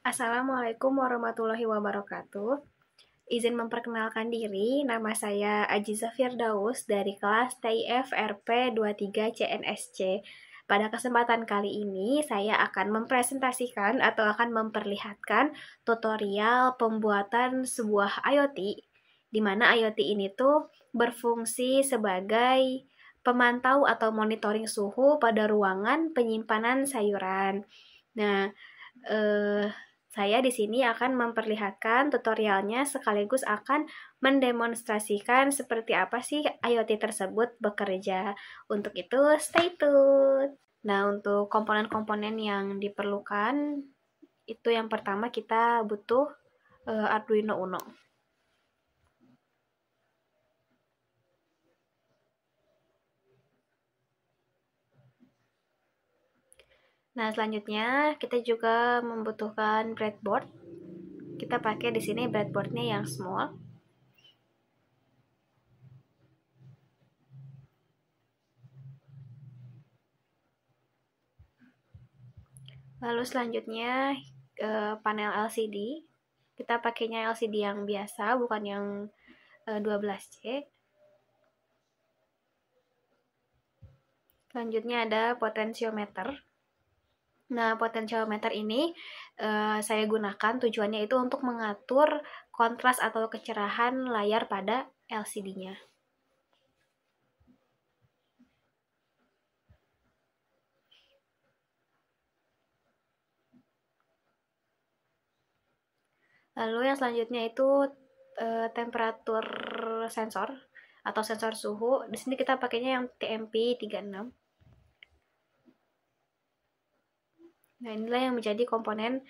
Assalamualaikum warahmatullahi wabarakatuh. Izin memperkenalkan diri, nama saya Ajiza Firdaus dari kelas TIF RP 23 CNSC. Pada kesempatan kali ini, saya akan mempresentasikan atau akan memperlihatkan tutorial pembuatan sebuah IoT, di mana IoT ini tuh berfungsi sebagai pemantau atau monitoring suhu pada ruangan penyimpanan sayuran. Nah, eh, saya di sini akan memperlihatkan tutorialnya sekaligus akan mendemonstrasikan seperti apa sih IoT tersebut bekerja. Untuk itu, stay tune. Nah, untuk komponen-komponen yang diperlukan, itu yang pertama kita butuh Arduino Uno. Nah, selanjutnya kita juga membutuhkan breadboard. Kita pakai di sini breadboardnya yang small. Lalu selanjutnya panel LCD. Kita pakainya LCD yang biasa, bukan yang 12C. Selanjutnya ada potentiometer. Nah, potentiometer ini saya gunakan tujuannya itu untuk mengatur kontras atau kecerahan layar pada LCD-nya. Lalu yang selanjutnya itu temperatur sensor atau sensor suhu. Di sini kita pakainya yang TMP36. Nah, inilah yang menjadi komponen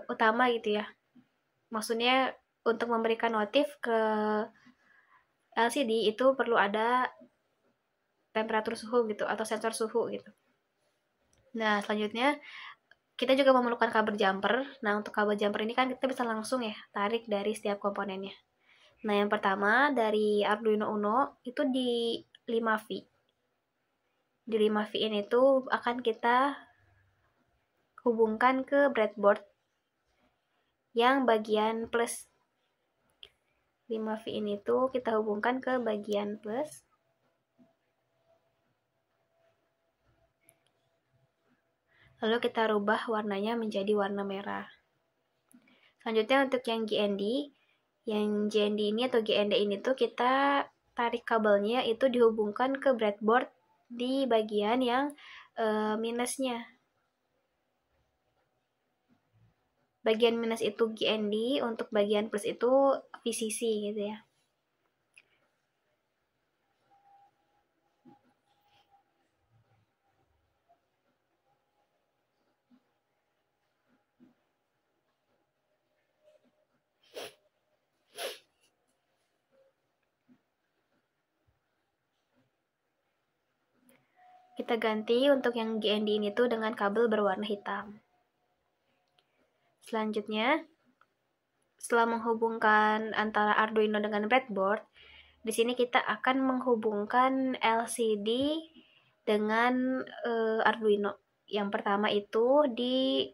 utama gitu ya. Maksudnya untuk memberikan notif ke LCD itu perlu ada temperatur suhu gitu atau sensor suhu gitu. Nah, selanjutnya kita juga memerlukan kabel jumper. Nah, untuk kabel jumper ini kan kita bisa langsung ya tarik dari setiap komponennya. Nah, yang pertama dari Arduino Uno itu di 5V. Di 5V ini tuh akan kita hubungkan ke breadboard yang bagian plus. 5V ini tuh kita hubungkan ke bagian plus. Lalu kita rubah warnanya menjadi warna merah. Selanjutnya untuk yang GND ini atau GND ini tuh kita tarik kabelnya itu dihubungkan ke breadboard di bagian yang minusnya. Bagian minus itu GND, untuk bagian plus itu VCC gitu ya. Kita ganti untuk yang GND ini tuh dengan kabel berwarna hitam. Selanjutnya, setelah menghubungkan antara Arduino dengan breadboard, di sini kita akan menghubungkan LCD dengan Arduino. Yang pertama itu di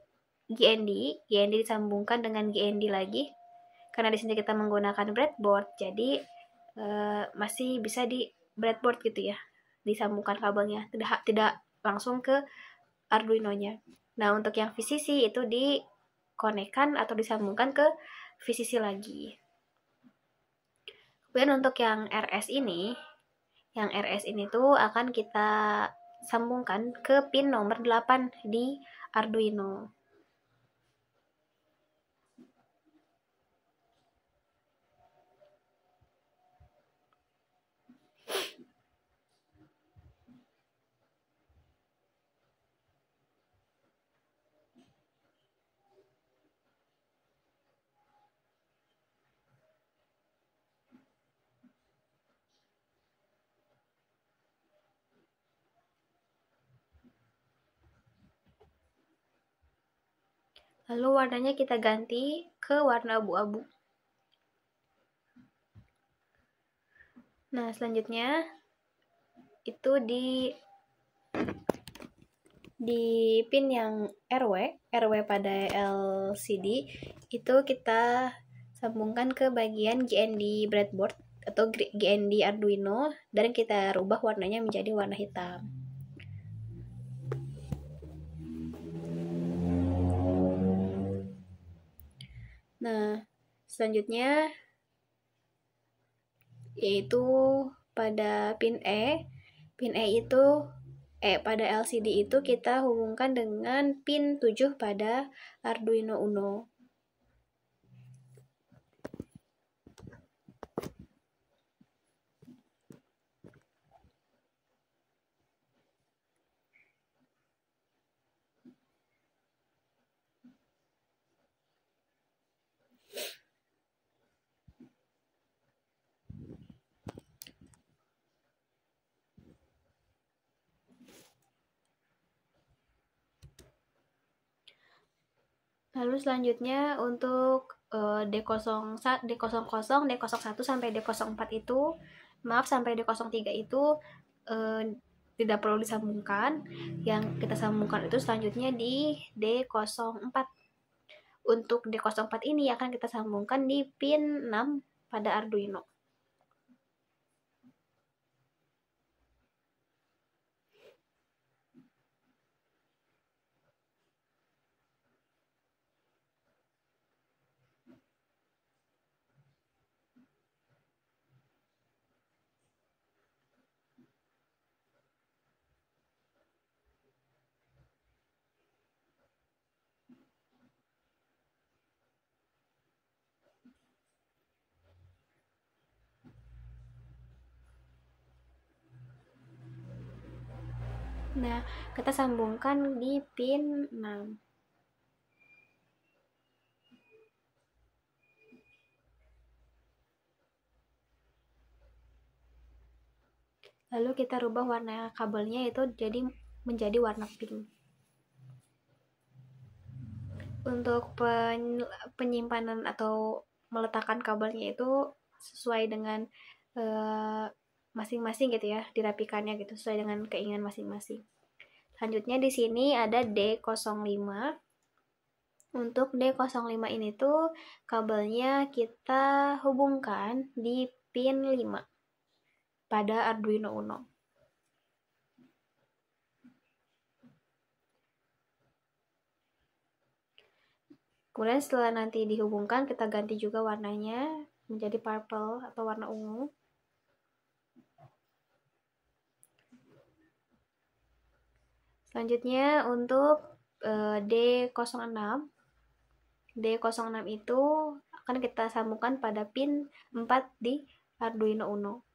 GND disambungkan dengan GND lagi. Karena di sini kita menggunakan breadboard, jadi masih bisa di breadboard gitu ya, disambungkan kabelnya, tidak langsung ke Arduino-nya. Nah, untuk yang VCC itu dikonekkan atau disambungkan ke VCC lagi. Kemudian untuk yang RS ini tuh akan kita sambungkan ke pin nomor 8 di Arduino. Lalu warnanya kita ganti ke warna abu-abu. Nah, selanjutnya itu Di pin yang RW pada LCD itu kita sambungkan ke bagian GND breadboard atau GND Arduino dan kita rubah warnanya menjadi warna hitam. Nah, selanjutnya yaitu pada pin E. Pin E itu pada LCD itu kita hubungkan dengan pin 7 pada Arduino Uno. Lalu selanjutnya untuk D00, D01 sampai D04 itu, maaf sampai D03 itu tidak perlu disambungkan. Yang kita sambungkan itu selanjutnya di D04. Untuk D04 ini akan kita sambungkan di pin 6 pada Arduino. Nah, kita sambungkan di pin 6. Lalu kita rubah warna kabelnya itu menjadi warna pink. Untuk penyimpanan atau meletakkan kabelnya itu sesuai dengan masing-masing gitu ya, dirapikannya gitu sesuai dengan keinginan masing-masing. Selanjutnya di sini ada D05. Untuk D05 ini tuh kabelnya kita hubungkan di pin 5 pada Arduino Uno. Kemudian setelah nanti dihubungkan, kita ganti juga warnanya menjadi purple atau warna ungu. Selanjutnya untuk D06. D06 itu akan kita sambungkan pada pin 4 di Arduino Uno.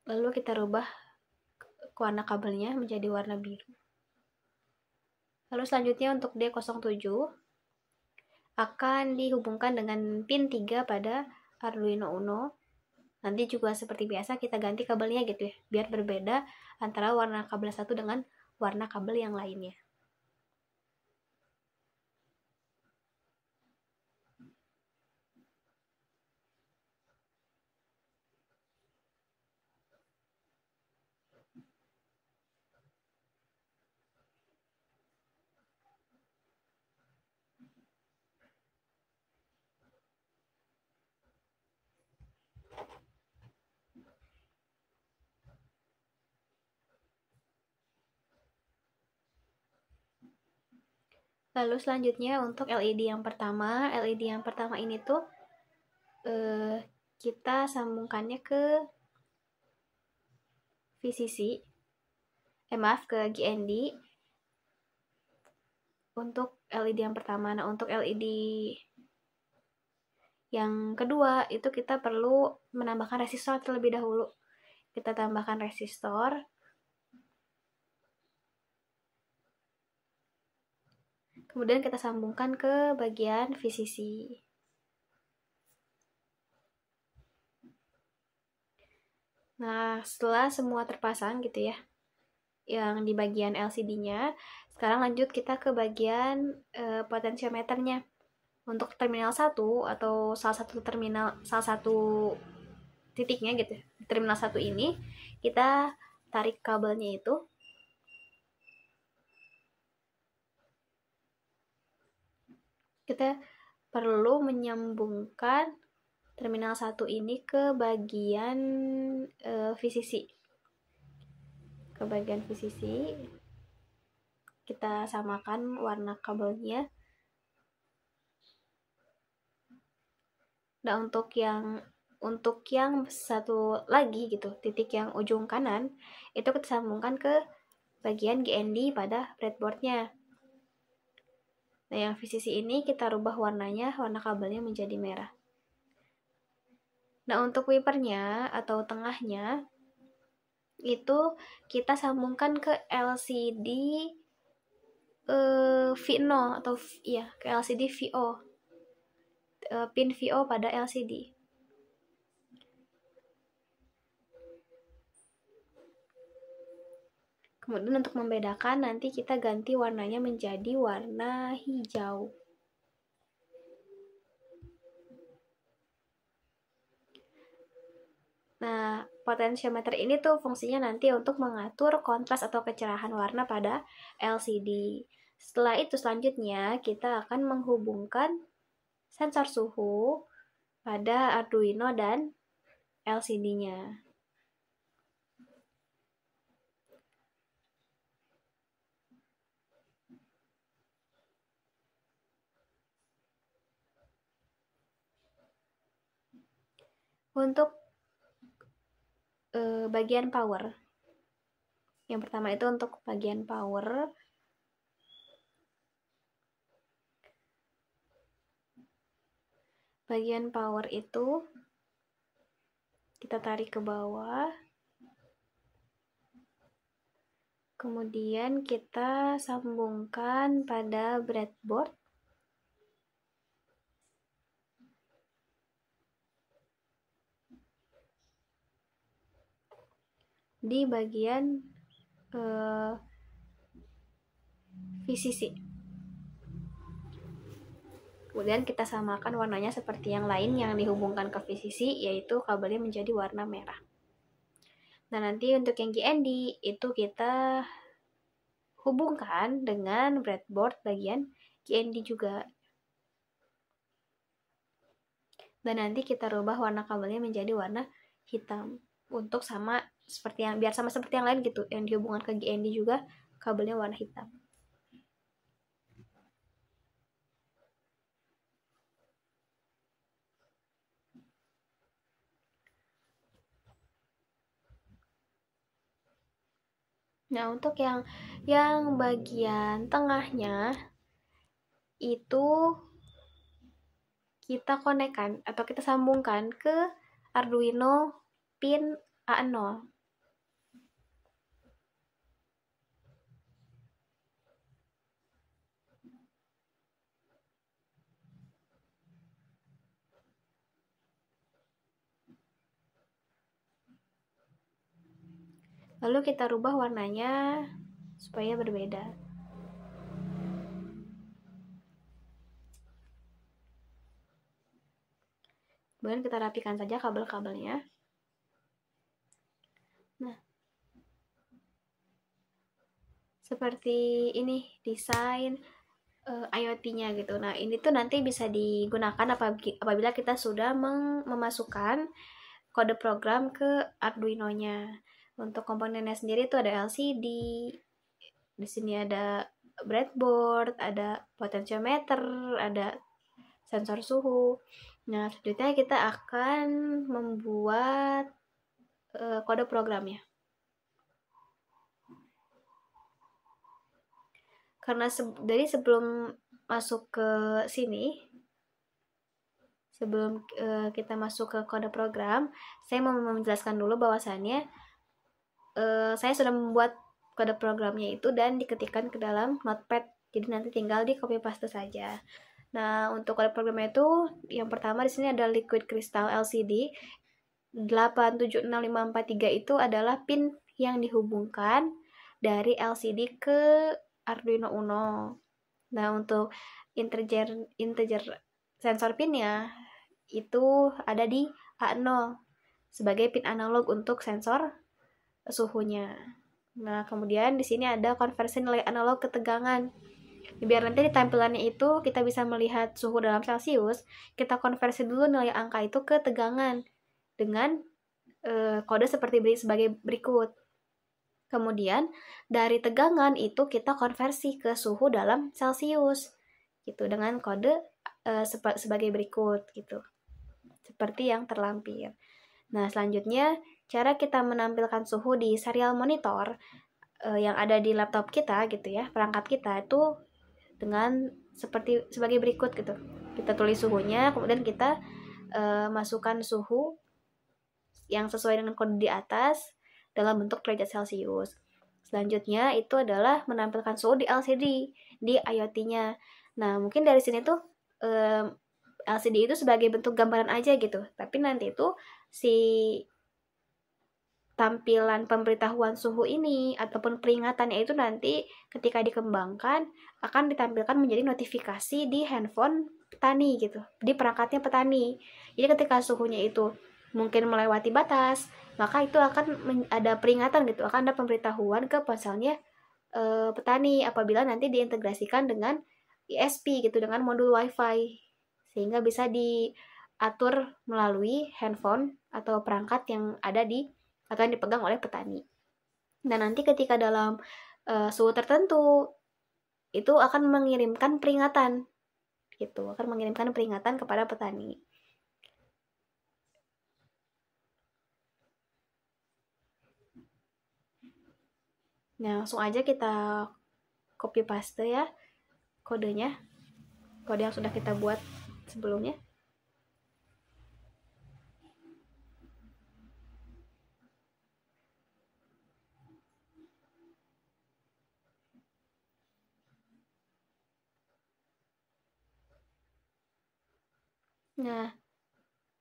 Lalu kita rubah warna kabelnya menjadi warna biru. Lalu selanjutnya untuk D07 akan dihubungkan dengan pin 3 pada Arduino Uno. Nanti juga seperti biasa kita ganti kabelnya gitu ya, biar berbeda antara warna kabel satu dengan warna kabel yang lainnya. Lalu selanjutnya untuk LED yang pertama, ini tuh kita sambungkannya ke VCC, ke GND untuk LED yang pertama. Nah, untuk LED yang kedua itu kita perlu menambahkan resistor terlebih dahulu. Kita tambahkan resistor. Kemudian kita sambungkan ke bagian VCC. Nah, setelah semua terpasang gitu ya, yang di bagian LCD-nya. Sekarang lanjut kita ke bagian potensiometernya. Untuk terminal 1 atau salah satu titiknya gitu. Terminal 1 ini kita tarik kabelnya itu. Kita perlu menyambungkan terminal 1 ini ke bagian VCC. Ke bagian VCC kita samakan warna kabelnya. Nah, untuk yang satu lagi gitu, titik yang ujung kanan, itu kita sambungkan ke bagian GND pada breadboardnya. Nah, yang VCC ini kita rubah warnanya, warna kabelnya menjadi merah. Nah, untuk wipernya atau tengahnya, itu kita sambungkan ke LCD V0 atau ya ke LCD VO, pin VO pada LCD. Kemudian untuk membedakan nanti kita ganti warnanya menjadi warna hijau. Nah, potensiometer ini tuh fungsinya nanti untuk mengatur kontras atau kecerahan warna pada LCD. Setelah itu selanjutnya kita akan menghubungkan sensor suhu pada Arduino dan LCD-nya. Untuk bagian power. Yang pertama itu untuk bagian power. Bagian power itu kita tarik ke bawah. Kemudian kita sambungkan pada breadboard. Di bagian VCC. Kemudian kita samakan warnanya seperti yang lain yang dihubungkan ke VCC, yaitu kabelnya menjadi warna merah. Nah, nanti untuk yang GND itu kita hubungkan dengan breadboard bagian GND juga. Dan nanti kita rubah warna kabelnya menjadi warna hitam. Untuk sama seperti yang biar sama seperti yang lain gitu, yang dihubungkan ke GND juga kabelnya warna hitam. Nah, untuk yang bagian tengahnya itu kita konekkan atau kita sambungkan ke Arduino pin A0. Lalu kita rubah warnanya supaya berbeda. Kemudian kita rapikan saja kabel-kabelnya. Nah, seperti ini desain IoT-nya gitu. Nah, ini tuh nanti bisa digunakan apabila kita sudah memasukkan kode program ke Arduino-nya. Untuk komponennya sendiri itu ada LCD, di sini ada breadboard, ada potensiometer, ada sensor suhu. Nah, selanjutnya kita akan membuat kode programnya. Karena dari sebelum masuk ke sini, sebelum kita masuk ke kode program, saya mau menjelaskan dulu bahwasannya saya sudah membuat kode programnya itu dan diketikkan ke dalam notepad. Jadi nanti tinggal di copy paste saja. Nah, untuk kode programnya itu yang pertama di sini ada liquid crystal LCD 876543 itu adalah pin yang dihubungkan dari LCD ke Arduino Uno. Nah, untuk integer sensor pinnya itu ada di A0 sebagai pin analog untuk sensor suhunya. Nah, kemudian di sini ada konversi nilai analog ke tegangan. Biar nanti di tampilannya itu kita bisa melihat suhu dalam Celcius, kita konversi dulu nilai angka itu ke tegangan dengan kode sebagai berikut. Kemudian dari tegangan itu kita konversi ke suhu dalam Celcius gitu dengan kode sebagai berikut gitu. Seperti yang terlampir. Nah, selanjutnya cara kita menampilkan suhu di serial monitor yang ada di laptop kita gitu ya, perangkat kita itu dengan sebagai berikut gitu. Kita tulis suhunya, kemudian kita masukkan suhu yang sesuai dengan kode di atas dalam bentuk derajat Celcius. Selanjutnya itu adalah menampilkan suhu di LCD, di IoT-nya. Nah, mungkin dari sini tuh LCD itu sebagai bentuk gambaran aja gitu. Tapi nanti itu si tampilan pemberitahuan suhu ini ataupun peringatannya itu nanti ketika dikembangkan akan ditampilkan menjadi notifikasi di handphone petani gitu, di perangkatnya petani. Jadi ketika suhunya itu mungkin melewati batas, maka itu akan ada peringatan gitu, akan ada pemberitahuan ke ponselnya petani apabila nanti diintegrasikan dengan ISP gitu, dengan modul WiFi, sehingga bisa diatur melalui handphone atau perangkat yang ada atau yang dipegang oleh petani. Nah, nanti ketika dalam suhu tertentu itu akan mengirimkan peringatan gitu, akan mengirimkan peringatan kepada petani. Nah, langsung aja kita copy paste ya kodenya, kode yang sudah kita buat sebelumnya. Nah,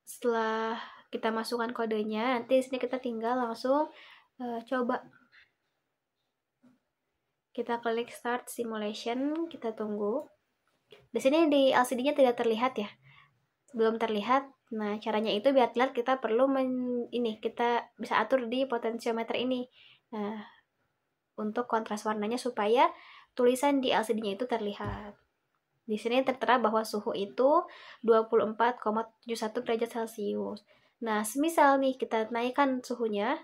setelah kita masukkan kodenya, nanti di sini kita tinggal langsung coba. Kita klik start simulation, kita tunggu. Di sini di LCD-nya tidak terlihat ya, belum terlihat. Nah, caranya itu biar terlihat kita perlu kita bisa atur di potensiometer ini. Nah, untuk kontras warnanya supaya tulisan di LCD-nya itu terlihat. Di sini tertera bahwa suhu itu 24,71 derajat Celcius. Nah, semisal nih kita naikkan suhunya,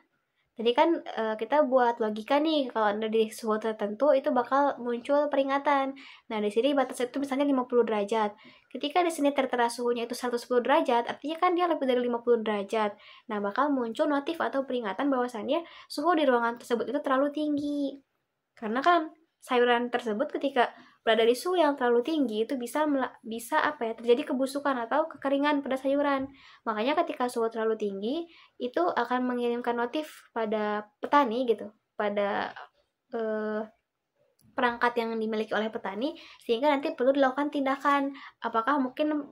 tadi kan kita buat logika nih, kalau ada di suhu tertentu itu bakal muncul peringatan. Nah, di sini batas itu misalnya 50 derajat. Ketika di sini tertera suhunya itu 110 derajat, artinya kan dia lebih dari 50 derajat. Nah, bakal muncul notif atau peringatan bahwasannya suhu di ruangan tersebut itu terlalu tinggi. Karena kan sayuran tersebut ketika berada di suhu yang terlalu tinggi itu bisa terjadi kebusukan atau kekeringan pada sayuran. Makanya ketika suhu terlalu tinggi itu akan mengirimkan notif pada petani gitu, pada perangkat yang dimiliki oleh petani, sehingga nanti perlu dilakukan tindakan, apakah mungkin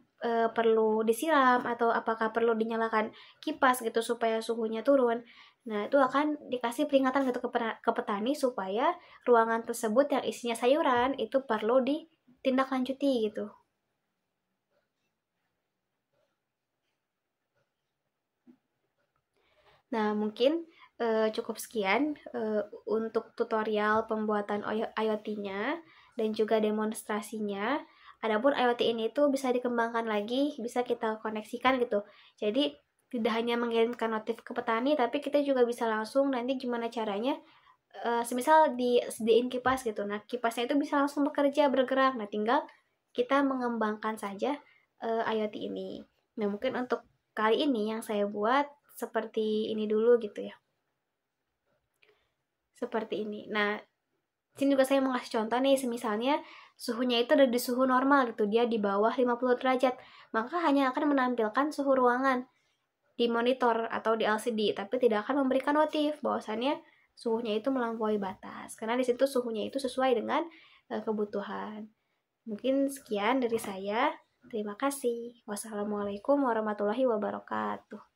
perlu disiram atau apakah perlu dinyalakan kipas gitu supaya suhunya turun. Nah, itu akan dikasih peringatan gitu ke petani supaya ruangan tersebut yang isinya sayuran itu perlu ditindaklanjuti gitu. Nah, mungkin cukup sekian untuk tutorial pembuatan IoT-nya dan juga demonstrasinya. Adapun IoT ini tuh bisa dikembangkan lagi, bisa kita koneksikan gitu. Jadi tidak hanya mengirimkan notif ke petani, tapi kita juga bisa langsung nanti gimana caranya, semisal disediain kipas gitu. Nah, kipasnya itu bisa langsung bekerja, bergerak. Nah, tinggal kita mengembangkan saja IoT ini. Nah, mungkin untuk kali ini yang saya buat seperti ini dulu gitu ya. Seperti ini. Nah, sini juga saya mau ngasih contoh nih, semisalnya suhunya itu ada di suhu normal gitu, dia di bawah 50 derajat, maka hanya akan menampilkan suhu ruangan di monitor atau di LCD, tapi tidak akan memberikan notif bahwasannya suhunya itu melampaui batas, karena di situ suhunya itu sesuai dengan kebutuhan. Mungkin sekian dari saya. Terima kasih. Wassalamualaikum warahmatullahi wabarakatuh.